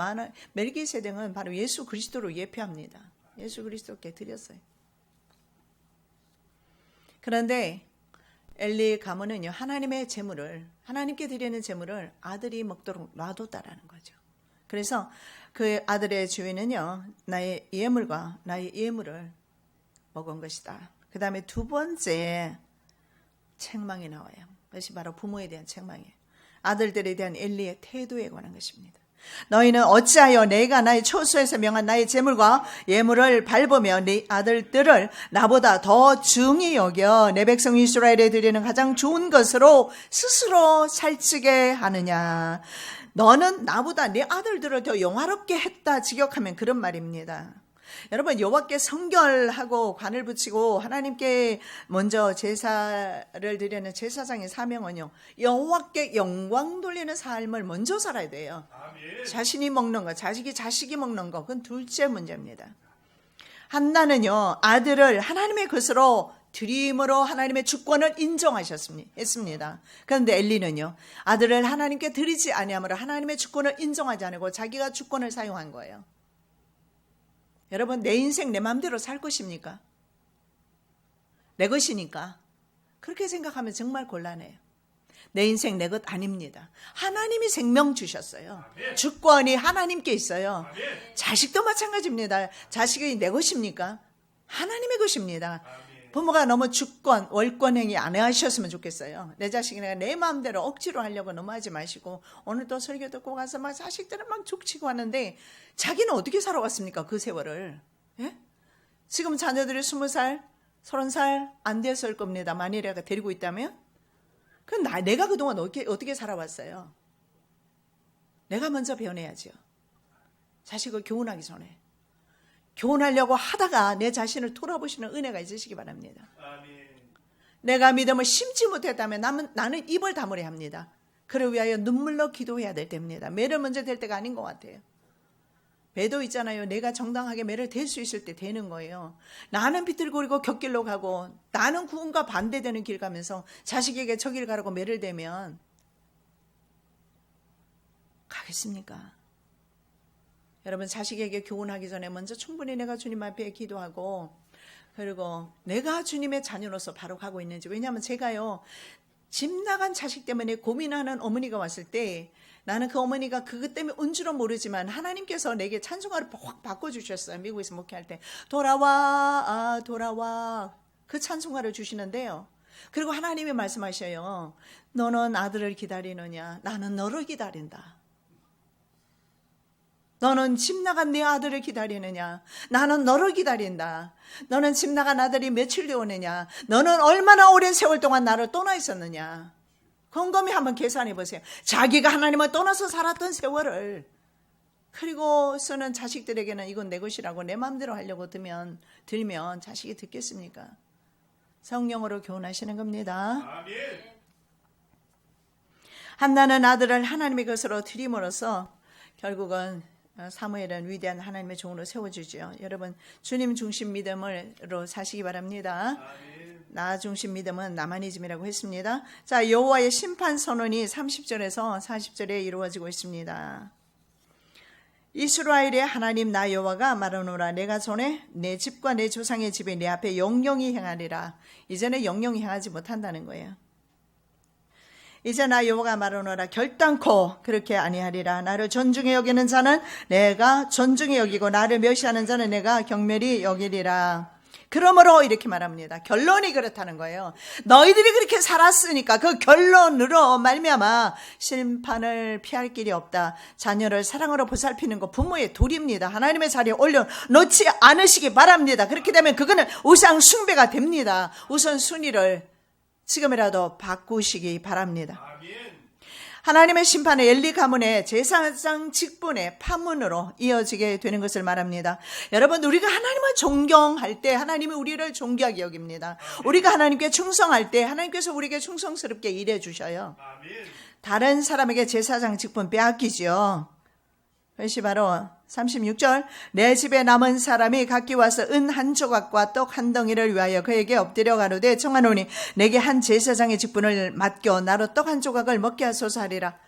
멜기세덱은 바로 예수 그리스도로 예표합니다. 예수 그리스도께 드렸어요. 그런데 엘리 가문은요, 하나님의 제물을, 하나님께 드리는 제물을 아들이 먹도록 놔뒀다라는 거죠. 그래서 그 아들의 주인은요, 나의 예물과 나의 예물을 먹은 것이다. 그 다음에 두 번째 책망이 나와요. 그것이 바로 부모에 대한 책망이에요. 아들들에 대한 엘리의 태도에 관한 것입니다. 너희는 어찌하여 내가 나의 초소에서 명한 나의 제물과 예물을 밟으며 네 아들들을 나보다 더 중히 여겨 내 백성 이스라엘에 드리는 가장 좋은 것으로 스스로 살찌게 하느냐. 너는 나보다 네 아들들을 더 영화롭게 했다 직역하면 그런 말입니다. 여러분, 여호와께 성결하고 관을 붙이고 하나님께 먼저 제사를 드리는 제사장의 사명은요, 여호와께 영광 돌리는 삶을 먼저 살아야 돼요. 아멘. 자신이 먹는 거, 자식이 먹는 거, 그건 둘째 문제입니다. 한나는요, 아들을 하나님의 것으로 드림으로 하나님의 주권을 인정하셨습니다. 그런데 엘리는요, 아들을 하나님께 드리지 아니하므로 하나님의 주권을 인정하지 않고 자기가 주권을 사용한 거예요. 여러분, 내 인생 내 마음대로 살 것입니까? 내 것이니까. 그렇게 생각하면 정말 곤란해요. 내 인생 내 것 아닙니다. 하나님이 생명 주셨어요. 주권이 하나님께 있어요. 자식도 마찬가지입니다. 자식이 내 것입니까? 하나님의 것입니다. 부모가 너무 주권, 월권 행위 안 하셨으면 좋겠어요. 내 자식이 내 마음대로 억지로 하려고 너무 하지 마시고, 오늘 또 설교 듣고 가서 막 자식들은 막 족치고 하는데 자기는 어떻게 살아왔습니까? 그 세월을. 예? 지금 자녀들이 20살, 30살 안 됐을 겁니다. 만일에 데리고 있다면. 그럼 내가 그동안 어떻게 살아왔어요? 내가 먼저 변해야죠. 자식을 교훈하기 전에. 교훈하려고 하다가 내 자신을 돌아보시는 은혜가 있으시기 바랍니다. 아멘. 내가 믿음을 심지 못했다면 나는 입을 다물어야 합니다. 그를 위하여 눈물로 기도해야 될 때입니다. 매를 먼저 댈 때가 아닌 것 같아요. 매도 있잖아요. 내가 정당하게 매를 댈 수 있을 때 되는 거예요. 나는 비틀거리고 곁길로 가고 나는 구원과 반대되는 길 가면서 자식에게 저 길 가라고 매를 대면 가겠습니까? 여러분, 자식에게 교훈하기 전에 먼저 충분히 내가 주님 앞에 기도하고, 그리고 내가 주님의 자녀로서 바로 가고 있는지. 왜냐하면 제가요, 집 나간 자식 때문에 고민하는 어머니가 왔을 때 나는 그 어머니가 그것 때문에 온 줄은 모르지만 하나님께서 내게 찬송가를 확 바꿔주셨어요. 미국에서 목회할 때 돌아와 돌아와 그 찬송가를 주시는데요. 그리고 하나님이 말씀하셔요. 너는 아들을 기다리느냐? 나는 너를 기다린다. 너는 집 나간 네 아들을 기다리느냐? 나는 너를 기다린다. 너는 집 나간 아들이 며칠 되었느냐? 너는 얼마나 오랜 세월 동안 나를 떠나 있었느냐? 곰곰이 한번 계산해 보세요. 자기가 하나님을 떠나서 살았던 세월을, 그리고서는 자식들에게는 이건 내 것이라고 내 마음대로 하려고 들면 자식이 듣겠습니까? 성령으로 교훈하시는 겁니다. 아멘. 한나는 아들을 하나님의 것으로 드림으로써 결국은 사무엘은 위대한 하나님의 종으로 세워주죠. 여러분, 주님 중심 믿음으로 사시기 바랍니다. 아멘. 나 중심 믿음은 나만이즘이라고 했습니다. 자, 여호와의 심판 선언이 30절에서 40절에 이루어지고 있습니다. 이스라엘의 하나님 나 여호와가 말하노라. 내가 전에 내 집과 내 조상의 집에 내 앞에 영영히 행하리라. 이제는 영영히 행하지 못한다는 거예요. 이제 나 여호와가 말하노라. 결단코 그렇게 아니하리라. 나를 존중히 여기는 자는 내가 존중히 여기고 나를 멸시하는 자는 내가 경멸히 여기리라. 그러므로 이렇게 말합니다. 결론이 그렇다는 거예요. 너희들이 그렇게 살았으니까 그 결론으로 말미암아 심판을 피할 길이 없다. 자녀를 사랑으로 보살피는 거 부모의 도리입니다. 하나님의 자리에 올려놓지 않으시기 바랍니다. 그렇게 되면 그거는 우상 숭배가 됩니다. 우선순위를 지금이라도 바꾸시기 바랍니다. 하나님의 심판은 엘리 가문의 제사장 직분의 파문으로 이어지게 되는 것을 말합니다. 여러분, 우리가 하나님을 존경할 때 하나님이 우리를 존귀하게 여깁니다. 우리가 하나님께 충성할 때 하나님께서 우리에게 충성스럽게 일해 주셔요. 다른 사람에게 제사장 직분 빼앗기지요. 그것이 바로 36절 내 집에 남은 사람이 각기 와서 은 한 조각과 떡 한 덩이를 위하여 그에게 엎드려 가로되 청하노니 내게 한 제사장의 직분을 맡겨 나로 떡 한 조각을 먹게 하소서 하리라.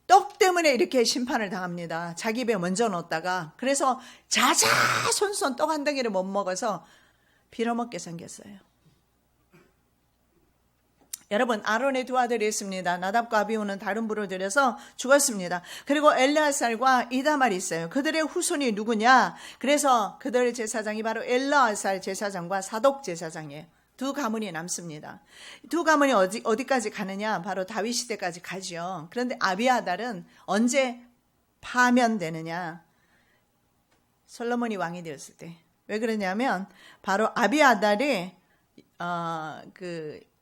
떡 때문에 이렇게 심판을 당합니다. 자기 입에 먼저 넣었다가 그래서 자자손손 떡 한 덩이를 못 먹어서 빌어먹게 생겼어요. 여러분 아론의 두 아들이 있습니다. 나답과 아비후는 다른 불을 들여서 죽었습니다. 그리고 엘르아살과 이다말이 있어요. 그들의 후손이 누구냐? 그래서 그들의 제사장이 바로 엘르아살 제사장과 사독 제사장이에요. 두 가문이 남습니다. 두 가문이 어디까지 가느냐? 바로 다윗 시대까지 가죠. 그런데 아비아달은 언제 파면되느냐? 솔로몬이 왕이 되었을 때. 왜 그러냐면 바로 아비아달이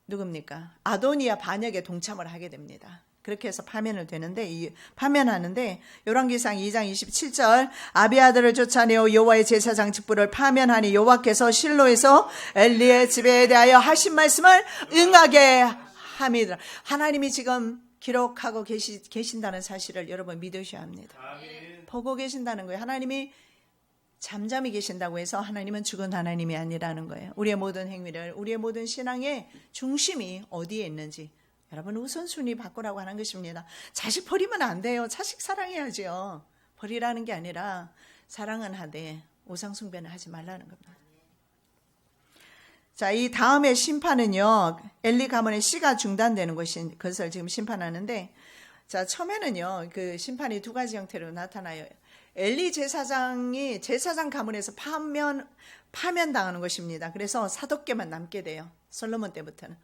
누굽니까? 아도니아 반역에 동참을 하게 됩니다. 그렇게 해서 파면을 되는데 파면하는데 열왕기상 2장 27절 아비아들을 쫓아내어 여호와의 제사장 직분을 파면하니 여호와께서 실로에서 엘리의 집에 대하여 하신 말씀을 응하게 함이더라. 하나님이 지금 기록하고 계신다는 사실을 여러분 믿으셔야 합니다. 아멘. 보고 계신다는 거예요. 하나님이 잠잠히 계신다고 해서 하나님은 죽은 하나님이 아니라는 거예요. 우리의 모든 행위를, 우리의 모든 신앙의 중심이 어디에 있는지 여러분 우선순위 바꾸라고 하는 것입니다. 자식 버리면 안 돼요. 자식 사랑해야죠. 버리라는 게 아니라 사랑은 하되 우상숭배는 하지 말라는 겁니다. 자, 이 다음의 심판은요. 엘리 가문의 씨가 중단되는 것을 지금 심판하는데 자, 처음에는요. 그 심판이 두 가지 형태로 나타나요. 엘리 제사장이 제사장 가문에서 파면당하는 것입니다. 그래서 사독계만 남게 돼요. 솔로몬 때부터는.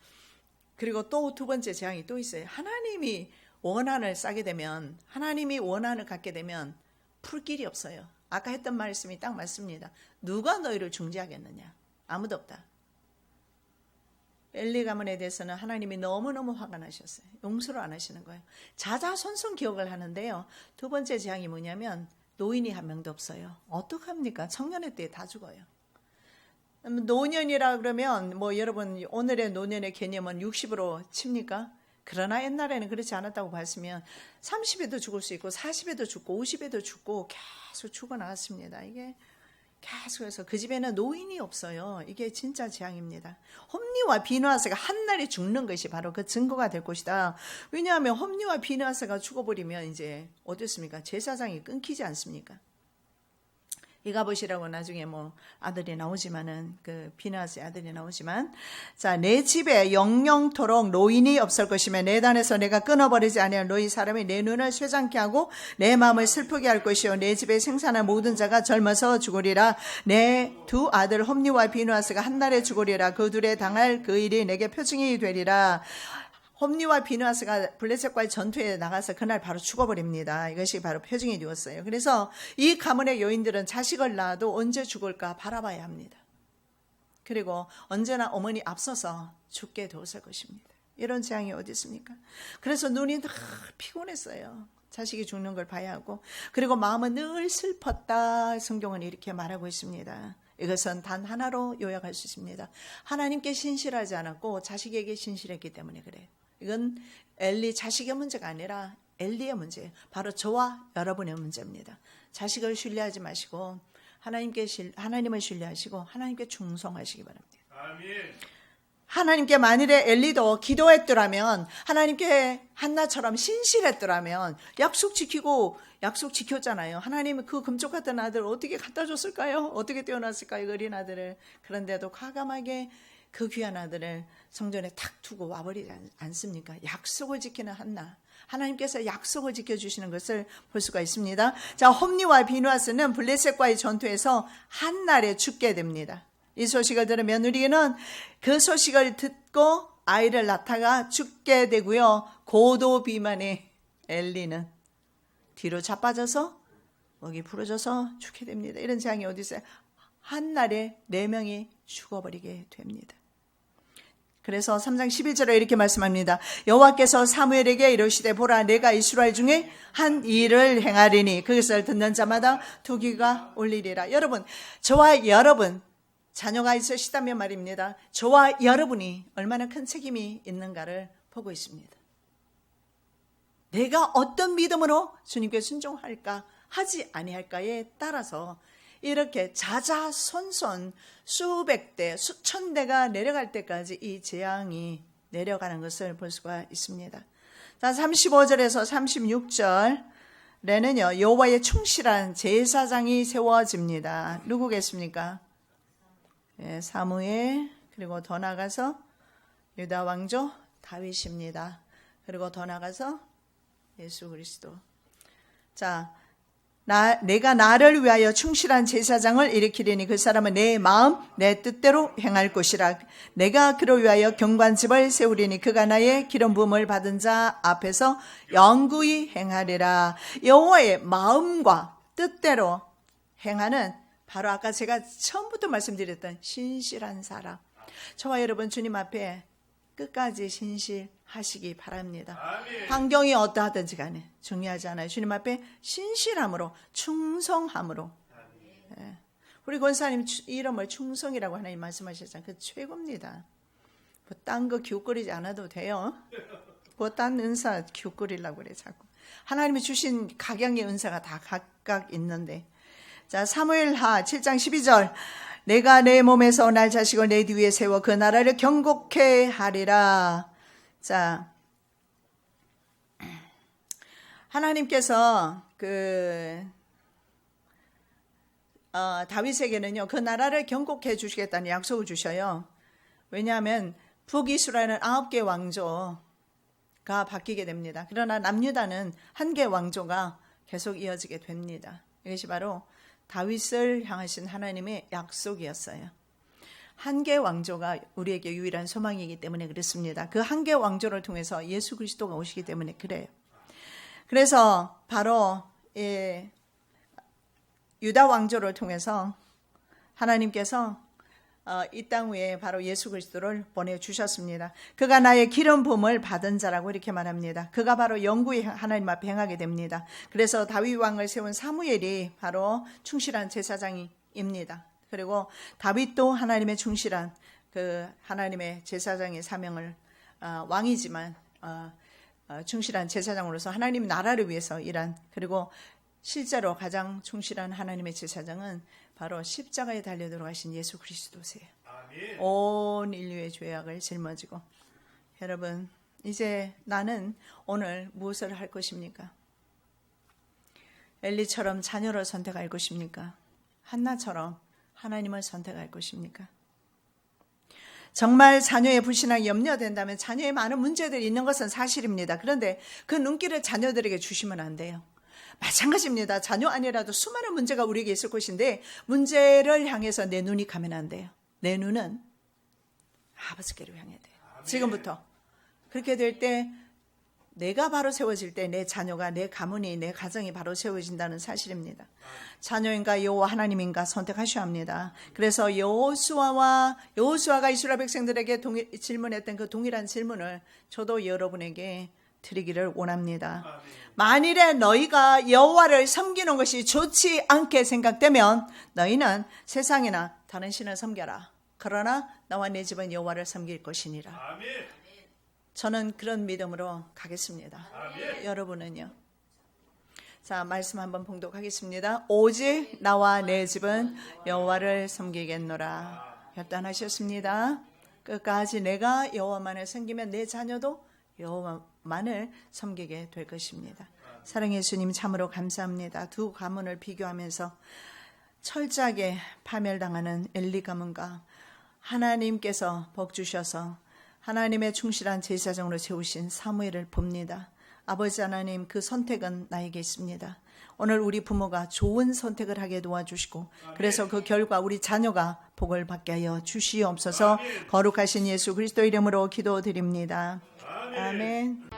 그리고 또 두 번째 재앙이 또 있어요. 하나님이 원한을 쌓게 되면 하나님이 원한을 갖게 되면 풀 길이 없어요. 아까 했던 말씀이 딱 맞습니다. 누가 너희를 중재하겠느냐? 아무도 없다. 엘리 가문에 대해서는 하나님이 너무너무 화가 나셨어요. 용서를 안 하시는 거예요. 자자손손 기억을 하는데요. 두 번째 재앙이 뭐냐면 노인이 한 명도 없어요. 어떡합니까? 청년의 때에 다 죽어요. 노년이라 그러면 뭐 여러분 오늘의 노년의 개념은 60으로 칩니까? 그러나 옛날에는 그렇지 않았다고 봤으면 30에도 죽을 수 있고 40에도 죽고 50에도 죽고 계속 죽어나갔습니다. 이게 계속해서 그 집에는 노인이 없어요. 이게 진짜 재앙입니다. 홈리와 비느하스가 한날에 죽는 것이 바로 그 증거가 될 것이다. 왜냐하면 홈리와 비느하스가 죽어버리면 이제 어떻습니까? 제사장이 끊기지 않습니까? 이가봇이라고 나중에 뭐 아들이 나오지만은 그 비느하스의 아들이 나오지만 자, 내 집에 영영토록 노인이 없을 것이며 내 단에서 내가 끊어버리지 아니할 너희 사람이 내 눈을 쇠장케 하고 내 마음을 슬프게 할 것이요 내 집에 생산한 모든 자가 젊어서 죽으리라. 내 두 아들 홈리와 비느하스가 한날에 죽으리라. 그 둘에 당할 그 일이 내게 표징이 되리라. 홈리와 비느하스가 블레셋과의 전투에 나가서 그날 바로 죽어버립니다. 이것이 바로 표징이 되었어요. 그래서 이 가문의 여인들은 자식을 낳아도 언제 죽을까 바라봐야 합니다. 그리고 언제나 어머니 앞서서 죽게 되었을 것입니다. 이런 재앙이 어디 있습니까? 그래서 눈이 늘 피곤했어요. 자식이 죽는 걸 봐야 하고 그리고 마음은 늘 슬펐다. 성경은 이렇게 말하고 있습니다. 이것은 단 하나로 요약할 수 있습니다. 하나님께 신실하지 않았고 자식에게 신실했기 때문에 그래요. 이건 엘리 자식의 문제가 아니라 엘리의 문제예요. 바로 저와 여러분의 문제입니다. 자식을 신뢰하지 마시고 하나님을 신뢰하시고 하나님께 충성하시기 바랍니다. 아멘. 하나님께 만일에 엘리도 기도했더라면 하나님께 한나처럼 신실했더라면 약속 지켰잖아요. 하나님은 그 금쪽 같은 아들을 어떻게 갖다 줬을까요? 어떻게 떼어놨을까요? 그 어린 아들을. 그런데도 과감하게 그 귀한 아들을 성전에 탁 두고 와버리지 않습니까? 약속을 지키는 한나. 하나님께서 약속을 지켜주시는 것을 볼 수가 있습니다. 자, 홈리와 비느하스는 블레셋과의 전투에서 한날에 죽게 됩니다. 이 소식을 들으면 우리는 그 소식을 듣고 아이를 낳다가 죽게 되고요. 고도 비만의 엘리는 뒤로 자빠져서 목이 부러져서 죽게 됩니다. 이런 재앙이 어디 있어요? 한날에 4명이 죽어버리게 됩니다. 그래서 3장 11절에 이렇게 말씀합니다. 여호와께서 사무엘에게 이르시되 보라 내가 이스라엘 중에 한 일을 행하리니 그것을 듣는 자마다 두 귀가 울리리라. 여러분, 저와 여러분 자녀가 있으시다면 말입니다. 저와 여러분이 얼마나 큰 책임이 있는가를 보고 있습니다. 내가 어떤 믿음으로 주님께 순종할까 하지 아니할까에 따라서 이렇게 자자손손 수백 대 수천 대가 내려갈 때까지 이 재앙이 내려가는 것을 볼 수가 있습니다. 자, 35절에서 36절에는요 여호와의 충실한 제사장이 세워집니다. 누구겠습니까? 예, 사무엘, 그리고 더 나가서 유다 왕조 다윗입니다. 그리고 더 나가서 예수 그리스도. 자, 내가 나를 위하여 충실한 제사장을 일으키리니 그 사람은 내 마음 내 뜻대로 행할 것이라. 내가 그를 위하여 경관집을 세우리니 그가 나의 기름 부음을 받은 자 앞에서 영구히 행하리라. 여호와의 마음과 뜻대로 행하는 바로 아까 제가 처음부터 말씀드렸던 신실한 사람. 저와 여러분 주님 앞에 끝까지 신실하시기 바랍니다. 아멘. 환경이 어떠하든지 간에 중요하지 않아요. 주님 앞에 신실함으로 충성함으로. 예. 우리 권사님 이름을 충성이라고 하나님 말씀하셨잖아요. 그 최고입니다. 뭐 딴 거 기웃거리지 않아도 돼요. 뭐 딴 은사 기웃거리려고 그래 자꾸. 하나님이 주신 각양의 은사가 다 각각 있는데. 자, 사무엘하 7장 12절. 내가 내 몸에서 날 자식을 내 뒤에 세워 그 나라를 경고케 하리라. 자, 하나님께서 다윗에게는요 그 나라를 경고케 주시겠다는 약속을 주셔요. 왜냐하면 북이스라엘은 9개 왕조가 바뀌게 됩니다. 그러나 남유다는 1개 왕조가 계속 이어지게 됩니다. 이것이 바로 다윗을 향하신 하나님의 약속이었어요. 1개 왕조가 우리에게 유일한 소망이기 때문에 그렇습니다. 그 1개 왕조를 통해서 예수 그리스도가 오시기 때문에 그래요. 그래서 바로 유다 왕조를 통해서 하나님께서 이 땅 위에 바로 예수 그리스도를 보내주셨습니다. 그가 나의 기름 부음을 받은 자라고 이렇게 말합니다. 그가 바로 영구히 하나님 앞에 행하게 됩니다. 그래서 다윗 왕을 세운 사무엘이 바로 충실한 제사장입니다. 그리고 다윗도 하나님의 충실한 그 하나님의 제사장의 사명을 왕이지만 충실한 제사장으로서 하나님 나라를 위해서 일한, 그리고 실제로 가장 충실한 하나님의 제사장은 바로 십자가에 달려 들어가신 예수 그리스도세요. 아멘. 온 인류의 죄악을 짊어지고. 여러분, 이제 나는 오늘 무엇을 할 것입니까? 엘리처럼 자녀를 선택할 것입니까? 한나처럼 하나님을 선택할 것입니까? 정말 자녀의 불신앙이 염려된다면 자녀의 많은 문제들이 있는 것은 사실입니다. 그런데 그 눈길을 자녀들에게 주시면 안 돼요. 마찬가지입니다. 자녀 아니라도 수많은 문제가 우리에게 있을 것인데 문제를 향해서 내 눈이 가면 안 돼요. 내 눈은 아버지께로 향해야 돼요. 지금부터. 그렇게 될 때 내가 바로 세워질 때 내 자녀가, 내 가문이, 내 가정이 바로 세워진다는 사실입니다. 자녀인가 여호와 하나님인가 선택하셔야 합니다. 그래서 여호수아가 이스라엘 백성들에게 질문했던 그 동일한 질문을 저도 여러분에게 드리기를 원합니다. 만일에 너희가 여호와를 섬기는 것이 좋지 않게 생각되면 너희는 세상이나 다른 신을 섬겨라. 그러나 나와 내 집은 여호와를 섬길 것이니라. 저는 그런 믿음으로 가겠습니다. 여러분은요? 자, 말씀 한번 봉독하겠습니다. 오직 나와 내 집은 여호와를 섬기겠노라. 결단하셨습니다. 끝까지 내가 여호와만을 섬기면 내 자녀도 여호와만을 섬기게 될 것입니다. 사랑의 주님 참으로 감사합니다. 두 가문을 비교하면서 철저하게 파멸당하는 엘리 가문과 하나님께서 복 주셔서 하나님의 충실한 제사장으로 세우신 사무엘을 봅니다. 아버지 하나님, 그 선택은 나에게 있습니다. 오늘 우리 부모가 좋은 선택을 하게 도와주시고 그래서 그 결과 우리 자녀가 복을 받게 하여 주시옵소서. 거룩하신 예수 그리스도 이름으로 기도드립니다. 아멘.